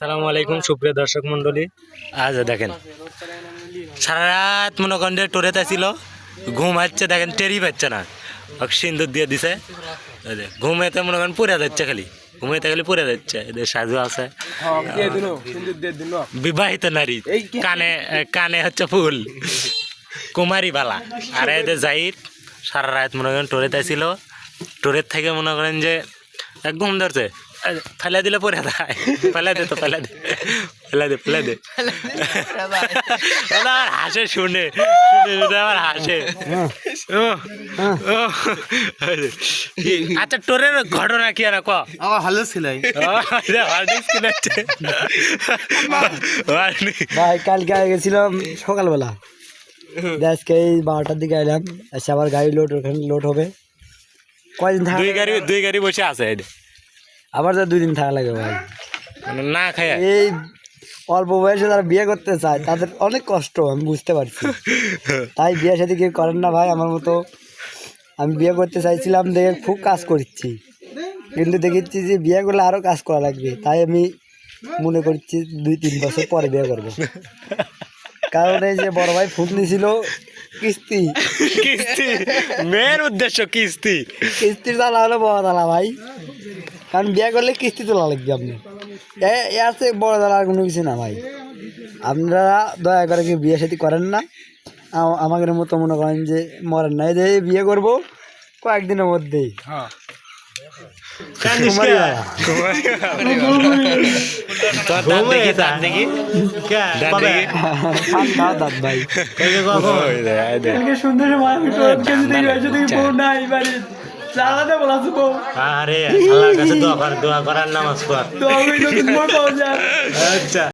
সালামু আলাইকুম সুপ্রিয় দর্শক মন্ডলী। আজ দেখেন সারা রাত মনে করেন যে টোরেতে ছিল, ঘুম আসছে দেখেন, টেরি পাচ্ছে না, সিন্দুর দিয়ে দিছে, ঘুমেতে মনে করেন পুড়ে যাচ্ছে, খালি ঘুমেতে খালি পুড়ে যাচ্ছে। এদের সাজু আছে বিবাহিত নারী, কানে কানে হচ্ছে ফুল, কুমারী বালা। আর এদের জাহির সারা রাত মনে করেন টোরেতে ছিল, টোরের থেকে মনে করেন যে ঘুম ধরছে, ফেলে দিলে পরে যায়, ফেলে দে তো ফেলে দে ফেলে দে ফেলে দে আমার হাসে, শুনে শুনে আমার হাসে। আচ্ছা টোরের ঘটনা কি আর ক? আমার ভালো ছিল ভাই। কালকে গেছিলাম সকালবেলা, আজকে এই 12টার দিকে এলাম, এসে আবার গাড়ি লোড, ওখানে লোড হবে কয়দিন থাকা, দুই গাড়ি বসে আছে, আবার তো 2 দিন থাকা লাগে ভাই। না খায় এই অল্প বয়সে যারা বিয়ে করতে চায় তাদের অনেক কষ্ট, আমি বুঝতে পারছি। তাই বিয়ে সাথে কেউ করেন না ভাই আমার মতো। আমি বিয়ে করতে চাইছিলাম, দেখে খুব কাজ করছি, কিন্তু দেখেছি যে বিয়ে করলে আরও কাজ করা লাগবে। তাই আমি মনে করছি 2-3 বছর পরে বিয়ে করবো। কারণ এই যে বড় ভাই ফোন নিয়েছিল কিস্তি, কিস্তি মেয়ের উদ্দেশ্য কিস্তি, কিস্তির তালা হলো বড় তালা ভাই। কারণ বিয়ে করলে কিস্তি তোলা লাগবে আপনি, এর থেকে বড় তালা আর কোনো কিছু না ভাই। আপনারা দয়া করে কি বিয়ে সাথে করেন না, আমাদের মতো মনে করেন যে মরেন না। এই যে বিয়ে করবো কয়েকদিনের মধ্যেই, আরে আল্লাহর কাছে দোয়া করার নামাজ পড়। আচ্ছা।